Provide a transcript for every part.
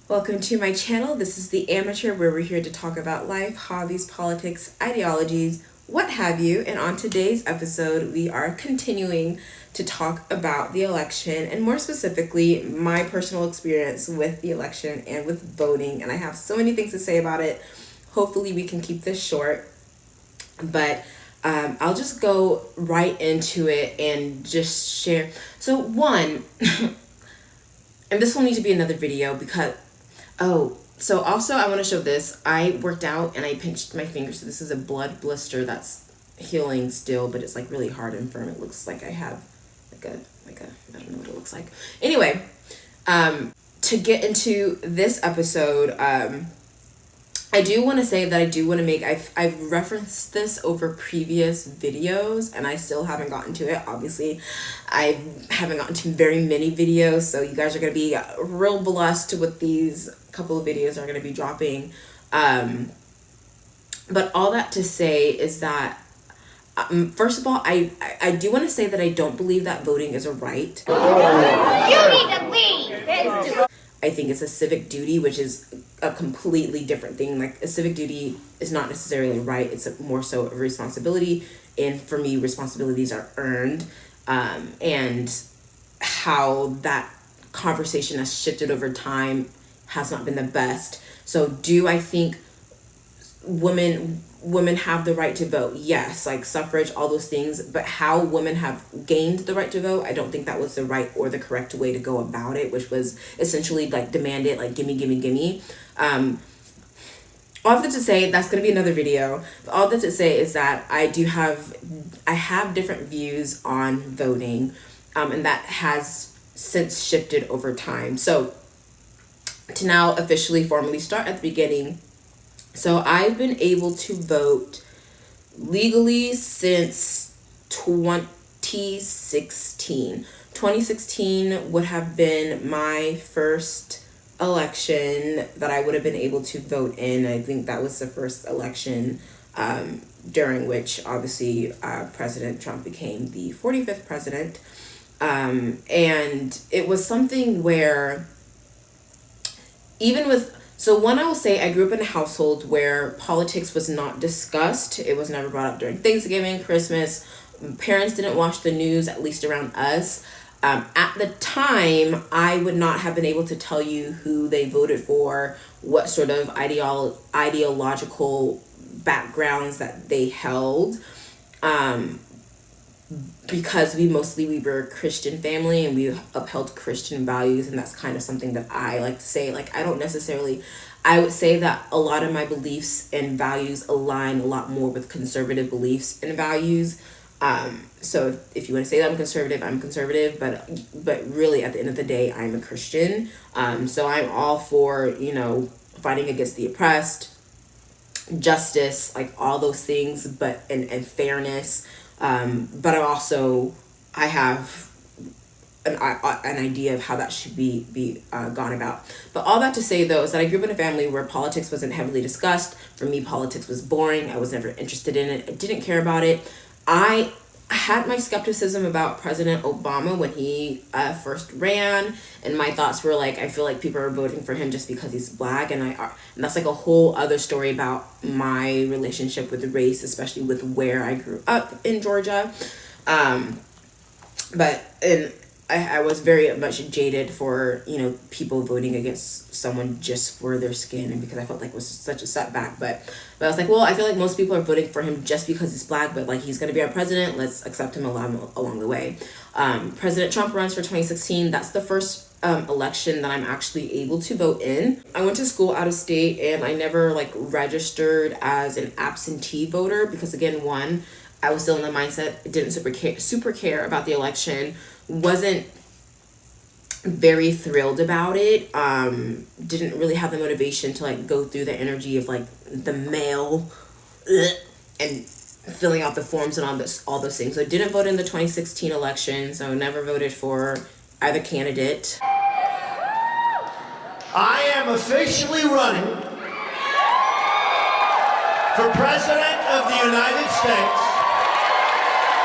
Welcome to my channel. This is The Amateur, where we're here to talk about life, hobbies, politics, ideologies, what have you. And on today's episode, we are continuing to talk about the election, and more specifically, my personal experience with the election and with voting. And I have so many things to say about it. Hopefully we can keep this short, but I'll just go right into it and just share. So one, and this will need to be another video because, so also I want to show this. I worked out and I pinched my finger. So this is a blood blister that's healing still, but it's like really hard and firm. It looks like I have like a, I don't know what it looks like. Anyway, to get into this episode, I do want to say that I do want to make, I've referenced this over previous videos and I still haven't gotten to it. Obviously, I haven't gotten to very many videos, so you guys are going to be real blessed with these couple of videos are going to be dropping. But all that to say is that, first of all, I do want to say that I don't believe that voting is a right. You need to leave! I think it's a civic duty, which is a completely different thing. Like, a civic duty is not necessarily right. It's more so a responsibility. And for me, responsibilities are earned. And how that conversation has shifted over time has not been the best. So do I think women have the right to vote? Yes, like suffrage, all those things. But how women have gained the right to vote, I don't think that was the right or the correct way to go about it, which was essentially like demand it, like gimme. All that to say, that's going to be another video. But all that to say is that I have different views on voting, and that has since shifted over time. So to now officially formally start at the beginning. So I've been able to vote legally since 2016. 2016 would have been my first election that I would have been able to vote in. I think that was the first election during which obviously President Trump became the 45th president. And it was something where so one, I will say I grew up in a household where politics was not discussed. It was never brought up during Thanksgiving, Christmas. Parents didn't watch the news, at least around us. At the time, I would not have been able to tell you who they voted for, what sort of ideological backgrounds that they held. Because we were a Christian family and we upheld Christian values, and that's kind of something that I like to say. Like, I would say that a lot of my beliefs and values align a lot more with conservative beliefs and values. So if you want to say that I'm conservative, but really at the end of the day, I'm a Christian. So I'm all for, fighting against the oppressed, justice, like all those things, but and fairness. But I have an idea of how that should be gone about. But all that to say, though, is that I grew up in a family where politics wasn't heavily discussed. For me, politics was boring. I was never interested in it. I didn't care about it. I had my skepticism about President Obama when he first ran, and my thoughts were like, I feel like people are voting for him just because he's black, and that's like a whole other story about my relationship with race, especially with where I grew up in Georgia. I was very much jaded for, people voting against someone just for their skin, and because I felt like it was such a setback. But I was like, well, I feel like most people are voting for him just because he's black, but like, he's going to be our president. Let's accept him along the way. President Trump runs for 2016. That's the first election that I'm actually able to vote in. I went to school out of state, and I never registered as an absentee voter because, again, one, I was still in the mindset, didn't super care about the election, wasn't very thrilled about it, didn't really have the motivation to go through the energy of the mail and filling out the forms and all those things. So I didn't vote in the 2016 election, so never voted for either candidate. I am officially running for President of the United States,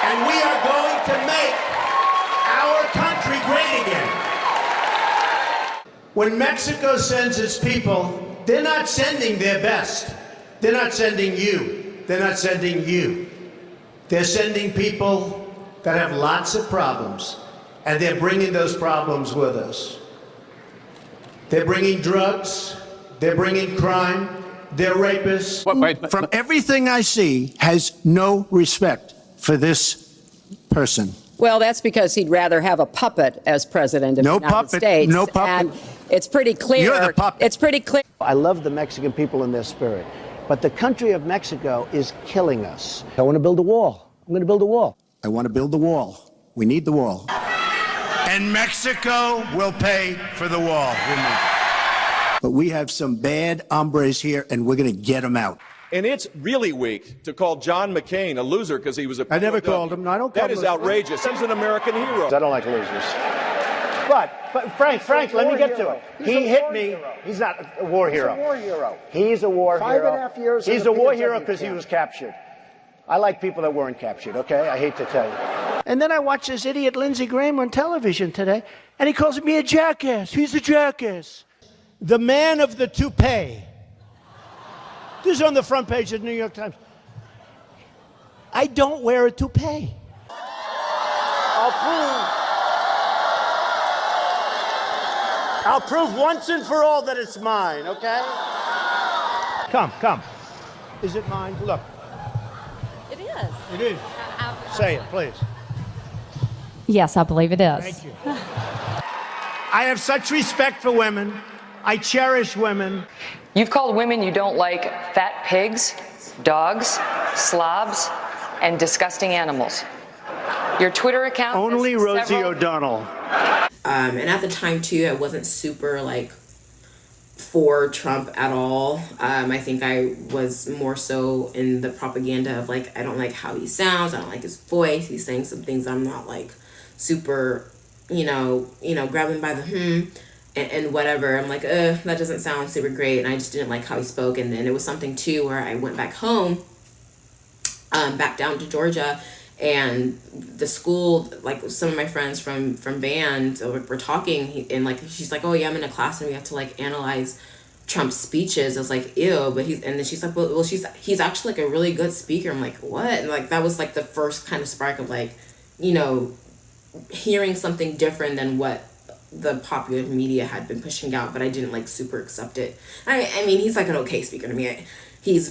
and we are going to make our country great again. When Mexico sends its people, they're not sending their best. They're not sending you. They're not sending you. They're sending people that have lots of problems, and they're bringing those problems with us. They're bringing drugs, they're bringing crime, they're rapists. From everything I see, has no respect for this person. Well, that's because he'd rather have a puppet as president of the United States. No puppet. And it's pretty clear. You're the puppet. It's pretty clear. I love the Mexican people and their spirit, but the country of Mexico is killing us. I want to build a wall. I'm going to build a wall. I want to build the wall. We need the wall. And Mexico will pay for the wall. But we have some bad hombres here, and we're going to get them out. And it's really weak to call John McCain a loser because he was a... I never called him. No, I don't call him. That is outrageous. He's an American hero. I don't like losers. But Frank, let me get to it. He hit me. He's not a war hero. He's a war hero. He's a war hero. 5.5 years. He's a war hero because he was captured. I like people that weren't captured, okay? I hate to tell you. And then I watched this idiot Lindsey Graham on television today, and he calls me a jackass. He's a jackass. The man of the toupee. This is on the front page of the New York Times. I don't wear a toupee. I'll prove once and for all that it's mine, okay? Come. Is it mine? Look. It is. It is. Say it, please. Yes, I believe it is. Thank you. I have such respect for women. I cherish women. You've called women you don't like fat pigs, dogs, slobs, and disgusting animals. Your Twitter account... Only Rosie O'Donnell. And at the time, too, I wasn't super, for Trump at all. I think I was more so in the propaganda of, I don't like how he sounds. I don't like his voice. He's saying some things I'm not, super, grabbing by the and whatever. I'm like, that doesn't sound super great. And I just didn't like how he spoke. And then it was something, too, where I went back home, back down to Georgia, and the school, some of my friends from band were talking, and she's like, oh yeah, I'm in a class and we have to analyze Trump's speeches. I was like, ew. But then she's like, well he's actually a really good speaker. I'm like, what? And that was the first kind of spark of hearing something different than what the popular media had been pushing out, but I didn't super accept it. I mean, he's an okay speaker to me. He's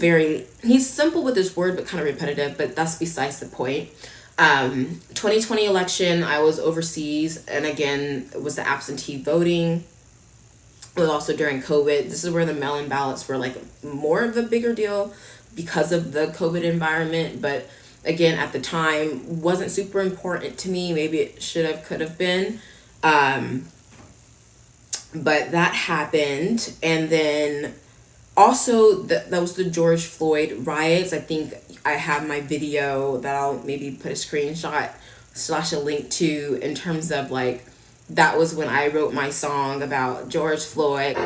simple with his word, but kind of repetitive, but that's besides the point. 2020 election, I was overseas, and again, it was the absentee voting. It was also during COVID. This is where the mail-in ballots were more of a bigger deal because of the COVID environment, but again, at the time, wasn't super important to me. Maybe it could have been. But that happened, and then also that was the George Floyd riots. I think I have my video that I'll maybe put a screenshot / a link to, in terms of that was when I wrote my song about George Floyd.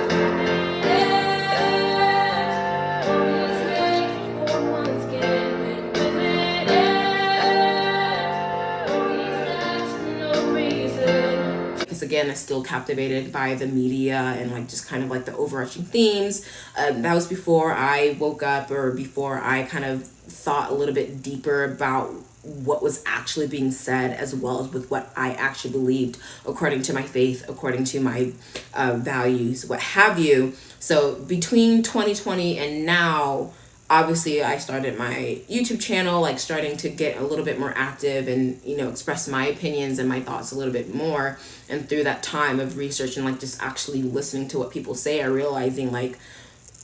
Again, I'm still captivated by the media and just kind of the overarching themes. That was before I woke up, or before I kind of thought a little bit deeper about what was actually being said, as well as with what I actually believed according to my faith, according to my values, what have you. So between 2020 and now, obviously I started my YouTube channel, starting to get a little bit more active and, express my opinions and my thoughts a little bit more. And through that time of research and just actually listening to what people say, I'm realizing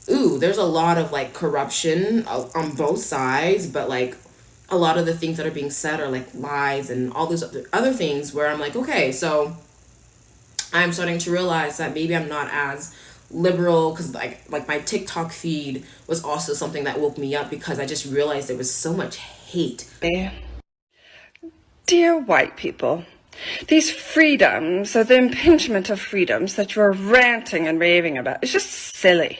ooh, there's a lot of corruption on both sides, but a lot of the things that are being said are lies and all those other things, where I'm okay, so I'm starting to realize that maybe I'm not as liberal, because my TikTok feed was also something that woke me up, because I just realized there was so much hate. Dear white people, these freedoms, or the impingement of freedoms that you're ranting and raving about, is just silly.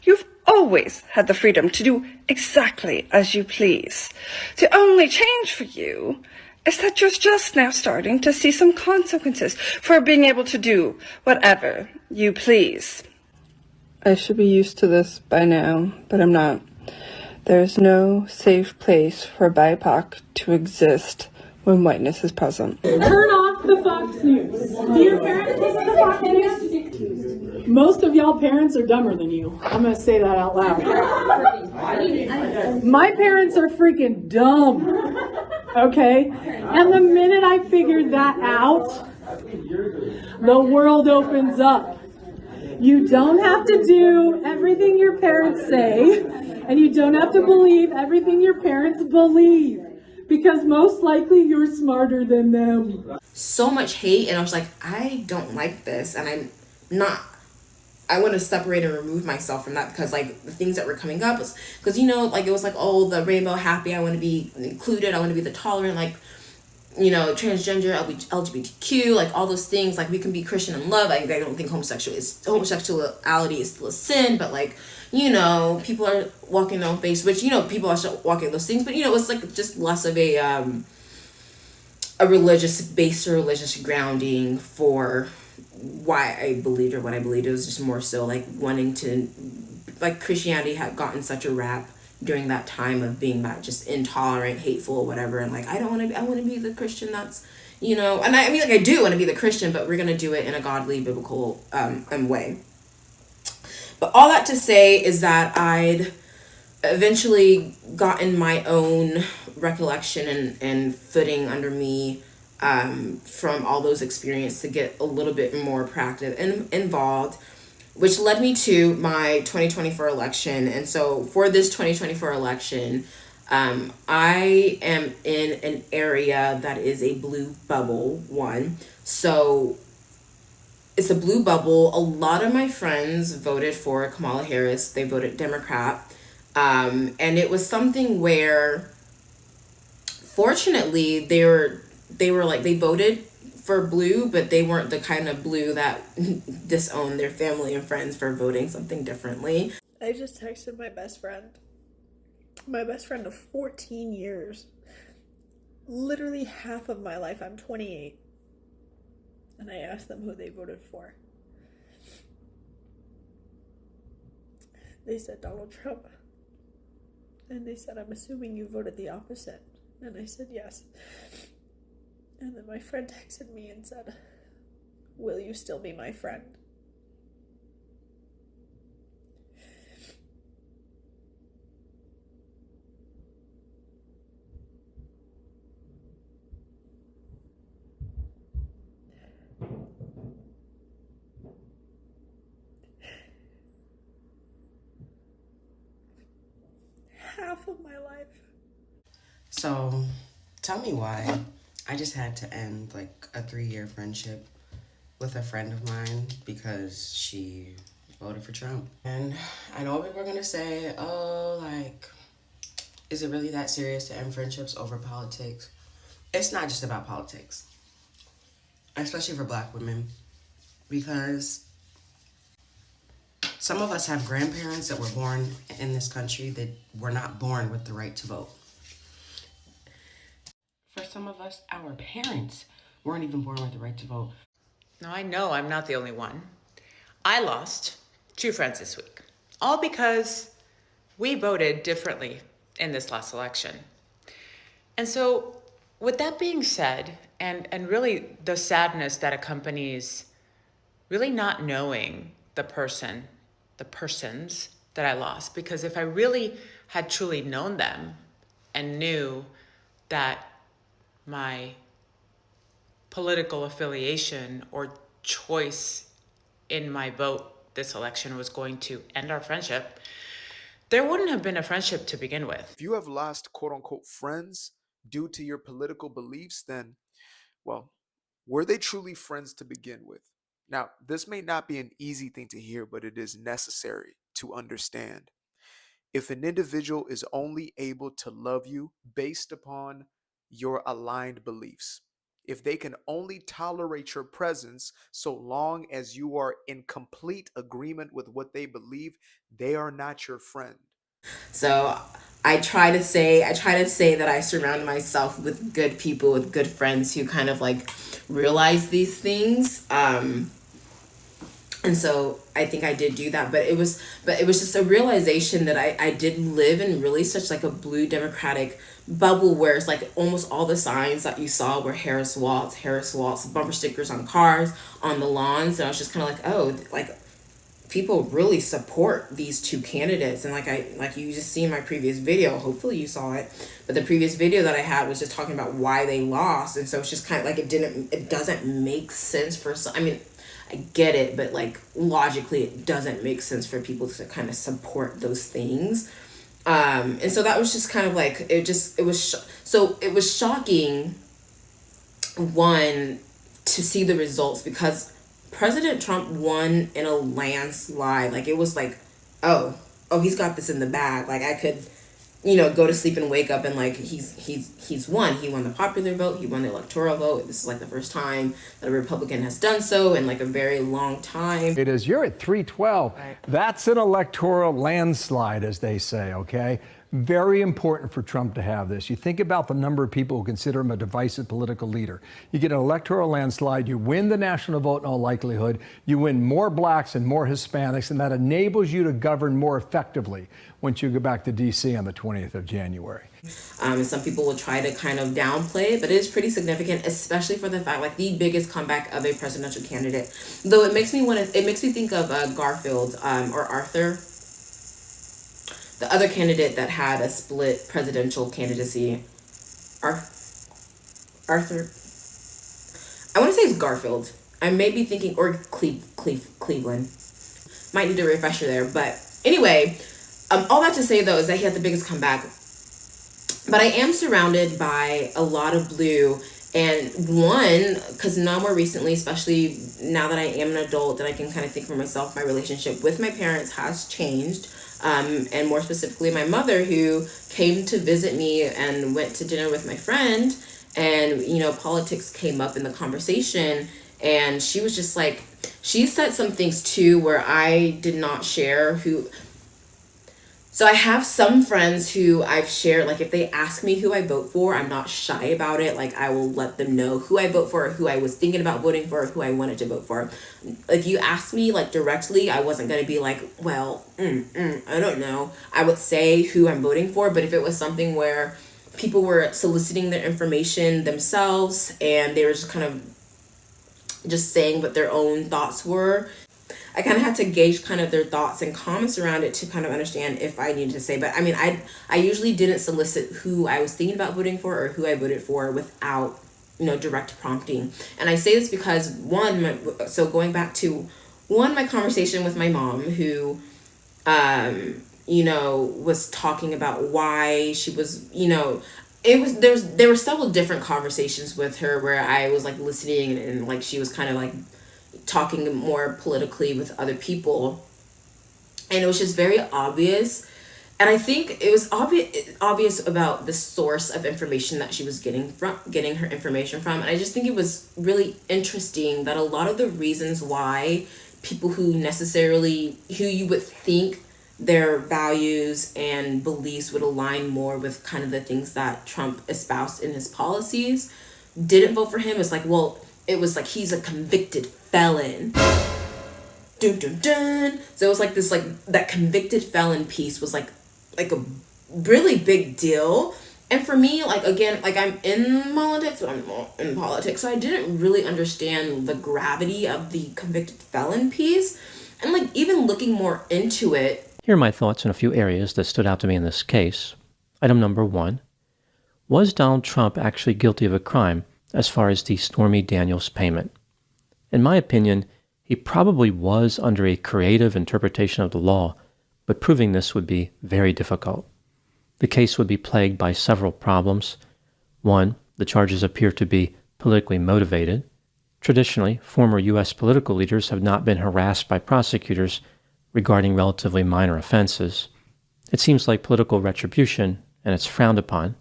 You've always had the freedom to do exactly as you please. The only change for you is that you're just now starting to see some consequences for being able to do whatever you please. I should be used to this by now, but I'm not. There's no safe place for BIPOC to exist when whiteness is present. Turn off the Fox News. Do your parents listen to Fox News? Most of y'all parents are dumber than you. I'm going to say that out loud. My parents are freaking dumb. Okay? And the minute I figured that out, the world opens up. You don't have to do everything your parents say, and you don't have to believe everything your parents believe, because most likely you're smarter than them. So much hate, and I was like, I don't like this, and I want to separate and remove myself from that, because like the things that were coming up was because like it was like, oh, the rainbow happy, I want to be included, I want to be the tolerant, like transgender, LGBTQ, like all those things, like we can be Christian and love. Like I don't think homosexuality is still a sin, but like people are walking their own face, which people are still walking those things, but it's like just less of a religious base or religious grounding for why I believed or what I believed. It was just more so like wanting to, like Christianity had gotten such a rap during that time of being that just intolerant, hateful, whatever, and like I want to be the Christian that's and I mean, like, I do want to be the Christian, but we're gonna do it in a godly, biblical way. But all that to say is that I'd eventually gotten my own recollection and footing under me from all those experiences to get a little bit more proactive and involved, which led me to my 2024 election. And so for this 2024 election, I am in an area that is a blue bubble one. So it's a blue bubble. A lot of my friends voted for Kamala Harris. They voted Democrat. And it was something where, fortunately, they were like, they voted for blue, but they weren't the kind of blue that disowned their family and friends for voting something differently. I just texted my best friend of 14 years. Literally half of my life. I'm 28. And I asked them who they voted for. They said Donald Trump. And they said, I'm assuming you voted the opposite. And I said, yes. And then my friend texted me and said, will you still be my friend? Half of my life. So, tell me why. I just had to end like a 3-year friendship with a friend of mine because she voted for Trump. And I know people are gonna say, oh, like, is it really that serious to end friendships over politics? It's not just about politics, especially for Black women, because some of us have grandparents that were born in this country that were not born with the right to vote. For some of us, our parents weren't even born with the right to vote. Now, I know I'm not the only one. I lost 2 friends this week, all because we voted differently in this last election. And so, with that being said, and really the sadness that accompanies really not knowing the persons that I lost, because if I really had truly known them and knew that my political affiliation or choice in my vote this election was going to end our friendship, there wouldn't have been a friendship to begin with. If you have lost quote unquote friends due to your political beliefs, then, well, were they truly friends to begin with? Now, this may not be an easy thing to hear, but it is necessary to understand. If an individual is only able to love you based upon your aligned beliefs, if they can only tolerate your presence so long as you are in complete agreement with what they believe, they are not your friend. So I try to say that I surround myself with good people, with good friends who kind of like realize these things. And so I think I did do that, but it was just a realization that I did live in really such like a blue democratic bubble where it's like almost all the signs that you saw were Harris Waltz, bumper stickers on cars, on the lawns. And I was just kind of like, oh, like people really support these two candidates. And like you just see in my previous video, hopefully you saw it, but the previous video that I had was just talking about why they lost. And so it's just kind of like it doesn't make sense for some. I mean, I get it, but like logically it doesn't make sense for people to kind of support those things. And so that was just kind of like it was shocking, one, to see the results, because President Trump won in a landslide. Like it was like, oh, he's got this in the bag. Like I could, go to sleep and wake up and like he's won. He won the popular vote. He won the electoral vote. This is like the first time that a Republican has done so in like a very long time. It is. You're at 312. Right. That's an electoral landslide, as they say, okay? Very important for Trump to have this. You think about the number of people who consider him a divisive political leader. You get an electoral landslide, you win the national vote in all likelihood, you win more blacks and more Hispanics, and that enables you to govern more effectively once you go back to D.C. on the 20th of January. And some people will try to kind of downplay it, but it is pretty significant, especially for the fact, like, the biggest comeback of a presidential candidate. Though it makes me think of Garfield, or Arthur, the other candidate that had a split presidential candidacy. Arthur. I want to say it's Garfield. I may be thinking, or Cleveland. Might need a refresher there, but anyway, all that to say though is that he had the biggest comeback. But I am surrounded by a lot of blue, and one, because now more recently, especially now that I am an adult and I can kind of think for myself, my relationship with my parents has changed. And more specifically, my mother, who came to visit me and went to dinner with my friend, and, politics came up in the conversation, and she was just like, she said some things too where I did not share So I have some friends who I've shared, like if they ask me who I vote for, I'm not shy about it. Like I will let them know who I vote for, or who I was thinking about voting for, or who I wanted to vote for. If you ask me like directly, I wasn't going to be like, well, I don't know. I would say who I'm voting for, but if it was something where people were soliciting their information themselves and they were just kind of just saying what their own thoughts were, I kind of had to gauge kind of their thoughts and comments around it to kind of understand if I needed to say. But I mean, I usually didn't solicit who I was thinking about voting for or who I voted for without, direct prompting. And I say this because going back to my conversation with my mom, who, was talking about why she was, there were several different conversations with her where I was like listening and like she was kind of like talking more politically with other people, and it was just very obvious. And I think it was obvious about the source of information that she was getting her information from. And I just think it was really interesting that a lot of the reasons why people who you would think their values and beliefs would align more with kind of the things that Trump espoused in his policies didn't vote for him. It's like, well, it was like he's a convicted felon. Dun, dun, dun. So it was like this, like that convicted felon piece was like a really big deal. And for me, like again, like I'm in politics, but I'm not in politics, so I didn't really understand the gravity of the convicted felon piece. And like even looking more into it. Here are my thoughts on a few areas that stood out to me in this case. Item number 1. Was Donald Trump actually guilty of a crime as far as the Stormy Daniels payment? In my opinion, he probably was under a creative interpretation of the law, but proving this would be very difficult. The case would be plagued by several problems. 1, the charges appear to be politically motivated. Traditionally, former U.S. political leaders have not been harassed by prosecutors regarding relatively minor offenses. It seems like political retribution, and it's frowned upon.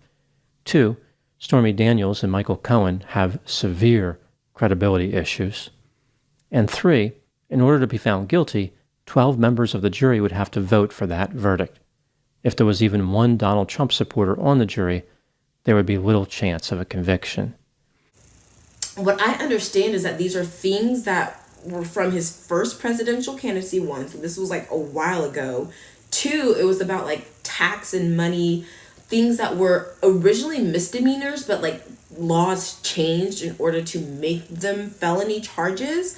2, Stormy Daniels and Michael Cohen have severe credibility issues. And 3, in order to be found guilty, 12 members of the jury would have to vote for that verdict. if there was even one Donald Trump supporter on the jury, there would be little chance of a conviction. What I understand is that these are things that were from his first presidential candidacy, one, so this was like a while ago. Two, it was about like tax and money, things that were originally misdemeanors, but like laws changed in order to make them felony charges.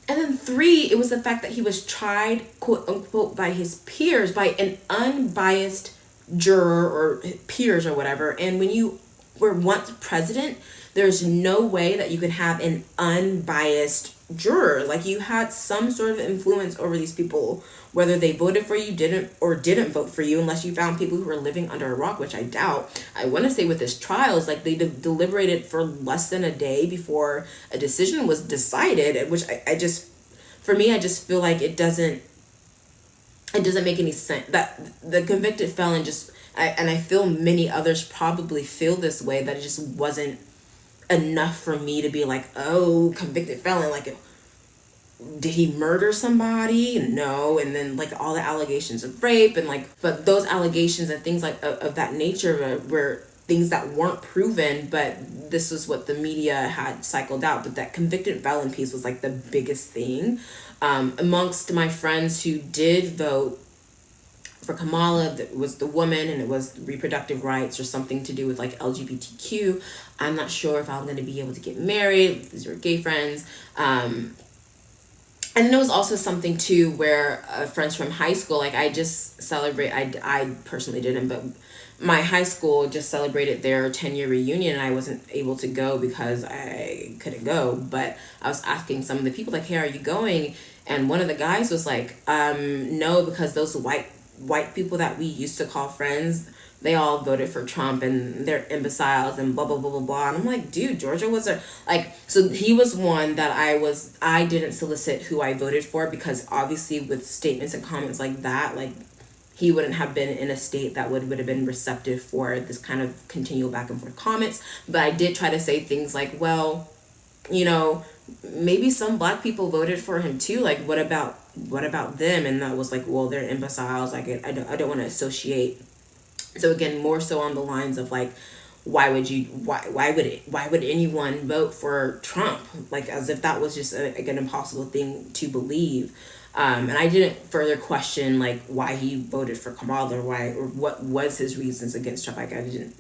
And then three, it was the fact that he was tried, quote unquote, by his peers, by an unbiased juror or peers or whatever. And when you were once president, there's no way that you could have an unbiased juror. Like, you had some sort of influence over these people, whether they voted for you, didn't vote for you, unless you found people who were living under a rock, which I doubt. I want to say with his trials, like, they deliberated for less than a day before a decision was decided, which I just feel like it doesn't make any sense that the convicted felon and I feel many others probably feel this way, that it just wasn't enough for me to be like, oh, convicted felon, like, did he murder somebody? No. And then like all the allegations of rape and like, but those allegations and things like of that nature were things that weren't proven, but this was what the media had cycled out. But that convicted felon piece was like the biggest thing. Amongst my friends who did vote for Kamala, that was the woman, and it was reproductive rights or something to do with like LGBTQ. I'm not sure if I'm going to be able to get married. These were gay friends. And then there was also something too where friends from high school, like I just celebrate, I personally didn't, but my high school just celebrated their 10-year reunion, and I wasn't able to go because I couldn't go. But I was asking some of the people, like, hey, are you going? And one of the guys was like, no, because those white people that we used to call friends, they all voted for Trump and they're imbeciles and blah, blah, blah, blah, blah. And I'm like, dude, Georgia was so he was one that I didn't solicit who I voted for, because obviously with statements and comments like that, like, he wouldn't have been in a state that would have been receptive for this kind of continual back and forth comments. But I did try to say things like, well, you know, maybe some black people voted for him too. Like, what about them? And that was like, well, they're imbeciles. Like, I don't want to associate. So again, more so on the lines of like, why would anyone vote for Trump? Like, as if that was just an impossible thing to believe. And I didn't further question like why he voted for Kamala or what was his reasons against Trump. Like, I didn't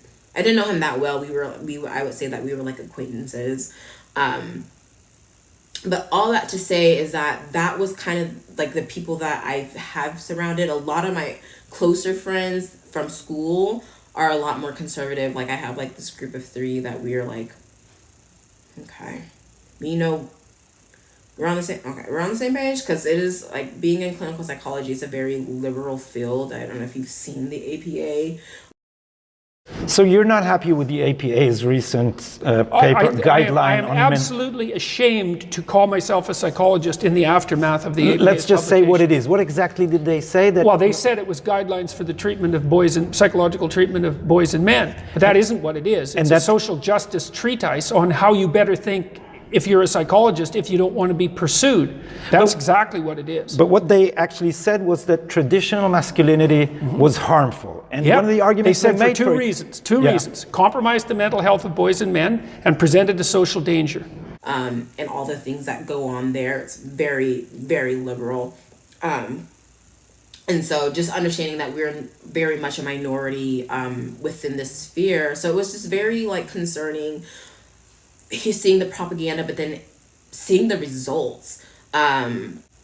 know him that well. I would say that we were like acquaintances. But all that to say is that was kind of like the people that I have surrounded. A lot of my closer friends from school are a lot more conservative. Like, I have like this group of 3 that we are like, okay, you know, we're on the same page, because it is like being in clinical psychology is a very liberal field. I don't know if you've seen the APA. So you're not happy with the APA's recent guideline? I am absolutely ashamed to call myself a psychologist in the aftermath of the APA's Let's just say what it is. What exactly did they say? Well, they said it was guidelines for the treatment of boys and psychological treatment of boys and men. But that isn't what it is. It's a social justice treatise on how you better think if you're a psychologist, if you don't want to be pursued. That's exactly what it is. But what they actually said was that traditional masculinity was harmful. And one of the arguments they said for two reasons. Compromised the mental health of boys and men and presented a social danger. And all the things that go on there, it's very, very liberal. And so just understanding that we're very much a minority within this sphere. So it was just very like concerning. He's seeing the propaganda, but then seeing the results.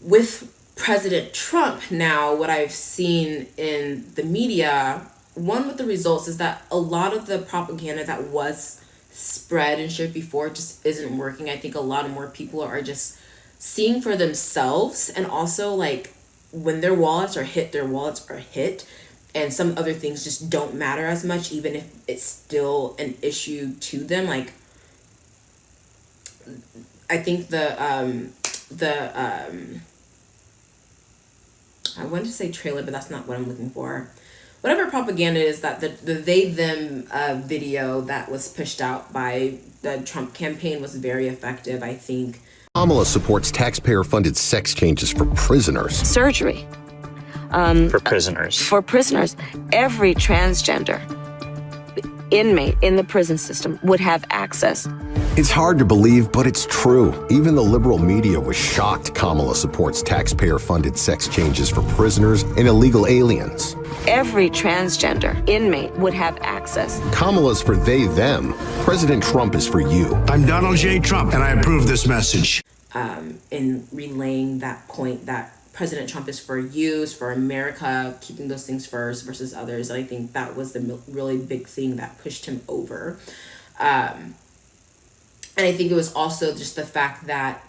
With President Trump now, what I've seen in the media, one with the results is that a lot of the propaganda that was spread and shared before just isn't working. I think a lot more people are just seeing for themselves, and also like when their wallets are hit, and some other things just don't matter as much, even if it's still an issue to them. Like, I think I wanted to say trailer, but that's not what I'm looking for. Whatever propaganda is that the they them video that was pushed out by the Trump campaign was very effective, I think. Kamala supports taxpayer-funded sex changes for prisoners. Surgery. For prisoners. For prisoners, every transgender inmate in the prison system would have access. It's hard to believe, but it's true. Even the liberal media was shocked Kamala supports taxpayer-funded sex changes for prisoners and illegal aliens. Every transgender inmate would have access. Kamala's for they, them. President Trump is for you. I'm Donald J. Trump, and I approve this message. In relaying that point that President Trump is for you, is for America, keeping those things first versus others. And I think that was the really big thing that pushed him over. And I think it was also just the fact that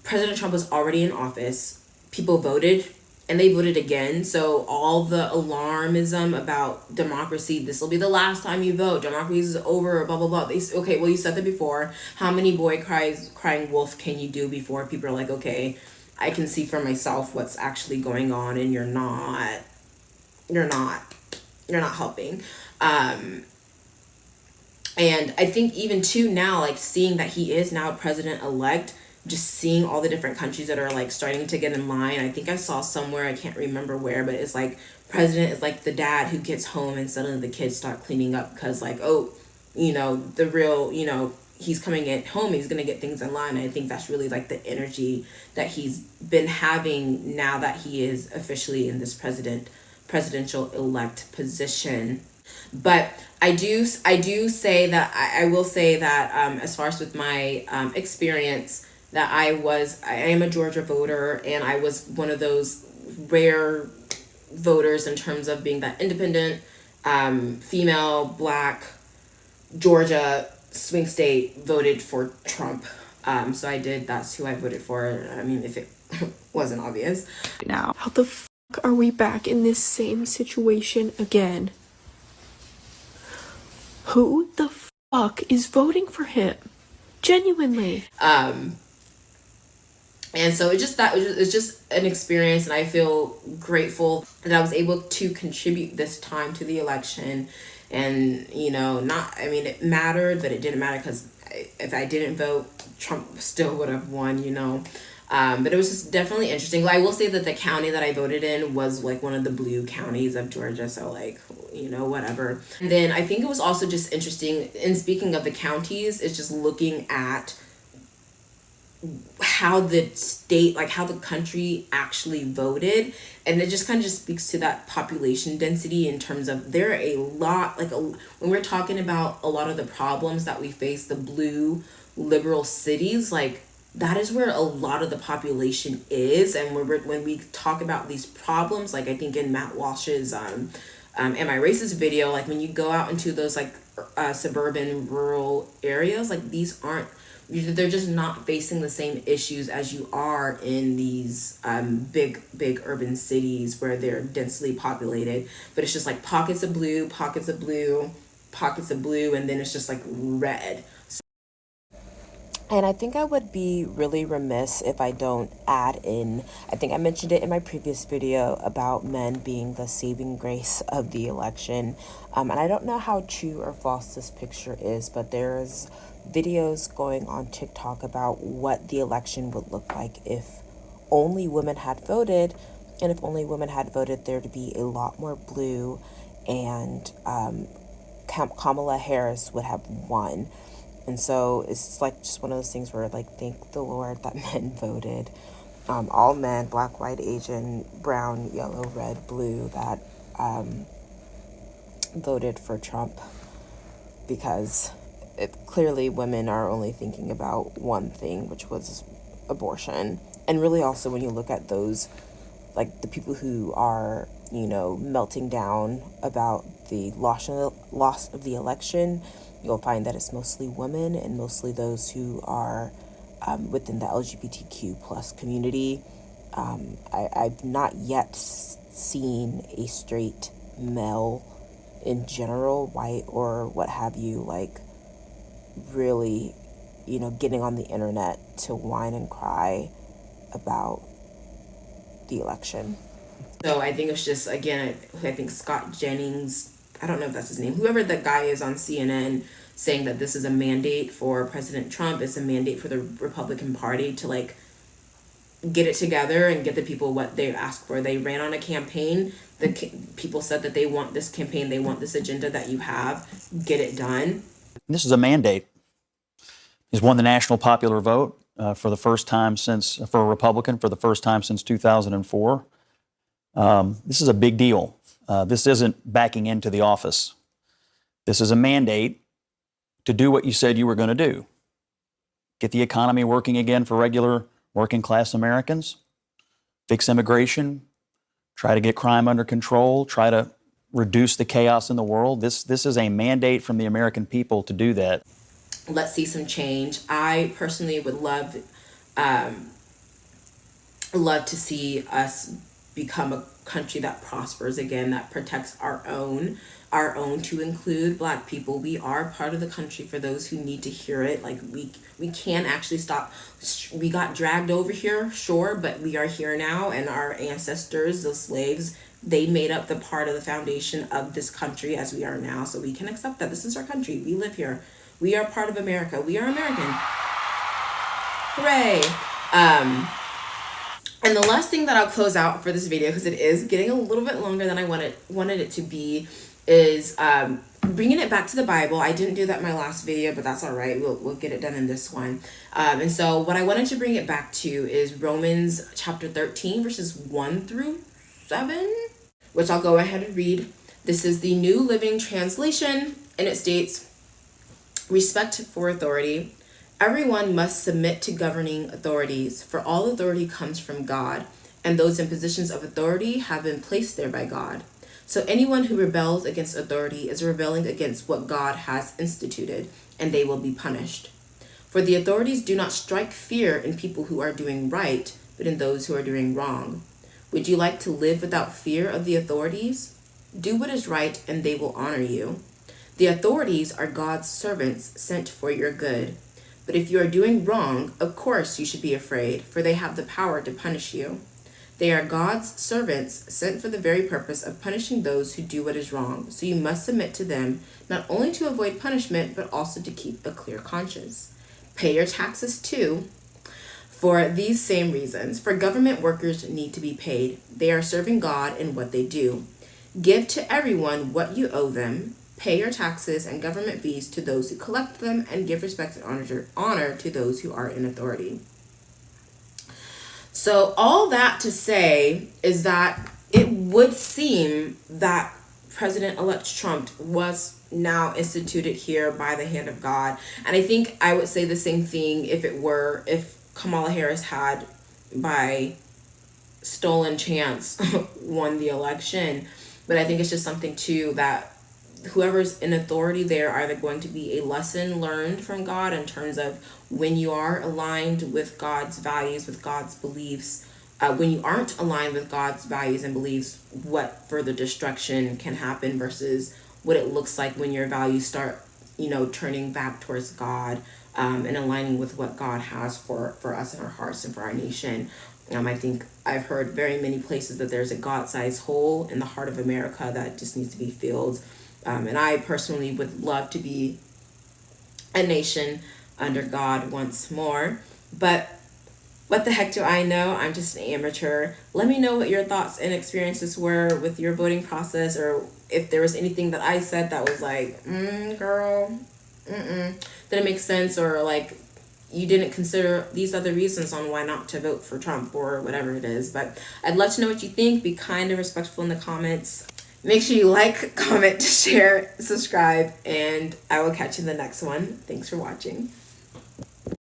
President Trump was already in office. People voted and they voted again. So all the alarmism about democracy, this will be the last time you vote, democracy is over, blah, blah, blah. Okay, well, you said that before. How many crying wolf can you do before people are like, okay, I can see for myself what's actually going on, and you're not helping. And I think even too now, like seeing that he is now president-elect, just seeing all the different countries that are like starting to get in line. I think I saw somewhere, I can't remember where, but it's like president is like the dad who gets home and suddenly the kids start cleaning up because like, oh, the real, he's coming at home, he's going to get things in line. And I think that's really like the energy that he's been having now that he is officially in this presidential elect position. But I do say that I will say that as far as with my experience, that I am a Georgia voter, and I was one of those rare voters in terms of being that independent, female, Black, Georgia swing state, voted for Trump. So that's who I voted for. I mean, if it wasn't obvious. Now, how the fuck are we back in this same situation again? Who the fuck is voting for him? Genuinely. And so it's just an experience, and I feel grateful that I was able to contribute this time to the election. And, it mattered, but it didn't matter because if I didn't vote, Trump still would have won, But it was just definitely interesting. I will say that the county that I voted in was like one of the blue counties of Georgia. So whatever. And then I think it was also just interesting, in speaking of the counties, it's just looking at how the state, like how the country actually voted. And it just kind of just speaks to that population density in terms of there are a lot, when we're talking about a lot of the problems that we face, the blue liberal cities, like that is where a lot of the population is. And when we talk about these problems, like I think in Matt Walsh's Am I Racist video, like when you go out into those suburban rural areas, like they're just not facing the same issues as you are in these big urban cities where they're densely populated. But it's just like pockets of blue, pockets of blue, pockets of blue, and then it's just like red. And I think I would be really remiss if I don't add in, I think I mentioned it in my previous video about men being the saving grace of the election. And I don't know how true or false this picture is, but there's videos going on TikTok about what the election would look like if only women had voted. And if only women had voted, there'd be a lot more blue, and Kamala Harris would have won. And so it's like just one of those things where thank the Lord that men voted. All men, Black, white, Asian, brown, yellow, red, blue, that voted for Trump, because clearly women are only thinking about one thing, which was abortion. And really also when you look at those, the people who are, melting down about the loss of the election, you'll find that it's mostly women and mostly those who are within the LGBTQ plus community. I've not yet seen a straight male in general, white or what have you, really, getting on the internet to whine and cry about the election. So I think it's just, again, I think Scott Jennings, I don't know if that's his name, whoever the guy is on CNN, saying that this is a mandate for President Trump, it's a mandate for the Republican Party to get it together and get the people what they asked for. They ran on a campaign. People said that they want this campaign, they want this agenda that you have. Get it done. This is a mandate. He's won the national popular vote for the first time for a Republican for the first time since 2004. This is a big deal. This isn't backing into the office. This is a mandate to do what you said you were going to do. Get the economy working again for regular working class Americans, fix immigration, try to get crime under control, try to reduce the chaos in the world. This is a mandate from the American people to do that. Let's see some change. I personally would love to see us become a country that prospers again, that protects our own to include Black people. We are part of the country for those who need to hear it. Like we can actually stop. We got dragged over here, sure, but we are here now, and our ancestors, the slaves, they made up the part of the foundation of this country as we are now. So we can accept that this is our country. We live here. We are part of America. We are American. Hooray. And the last thing that I'll close out for this video, because it is getting a little bit longer than I wanted it to be, is bringing it back to the Bible. I didn't do that in my last video, but that's all right. We'll get it done in this one. And so what I wanted to bring it back to is Romans chapter 13, verses 1 through 7, which I'll go ahead and read. This is the New Living Translation, and it states, "Respect for authority. Everyone must submit to governing authorities, for all authority comes from God, and those in positions of authority have been placed there by God. So anyone who rebels against authority is rebelling against what God has instituted, and they will be punished. For the authorities do not strike fear in people who are doing right, but in those who are doing wrong. Would you like to live without fear of the authorities? Do what is right, and they will honor you. The authorities are God's servants sent for your good. But if you are doing wrong, of course you should be afraid, for they have the power to punish you. They are God's servants sent for the very purpose of punishing those who do what is wrong. So you must submit to them, not only to avoid punishment, but also to keep a clear conscience. Pay your taxes too, for these same reasons. For government workers need to be paid. They are serving God in what they do. Give to everyone what you owe them. Pay your taxes and government fees to those who collect them, and give respect and honor to those who are in authority." So all that to say is that it would seem that President-elect Trump was now instituted here by the hand of God. And I think I would say the same thing if Kamala Harris had, by stolen chance, won the election. But I think it's just something too that whoever's in authority there, are there going to be a lesson learned from God in terms of when you are aligned with God's values, with God's beliefs, when you aren't aligned with God's values and beliefs, what further destruction can happen versus what it looks like when your values start, turning back towards God, and aligning with what God has for us in our hearts and for our nation. I think I've heard very many places that there's a God-sized hole in the heart of America that just needs to be filled. And I personally would love to be a nation under God once more. But what the heck do I know? I'm just an amateur. Let me know what your thoughts and experiences were with your voting process, or if there was anything that I said that was like, girl, didn't make sense, or like you didn't consider these other reasons on why not to vote for Trump, or whatever it is. But I'd love to know what you think. Be kind and respectful in the comments. Make sure you like, comment, share, subscribe, and I will catch you in the next one. Thanks for watching.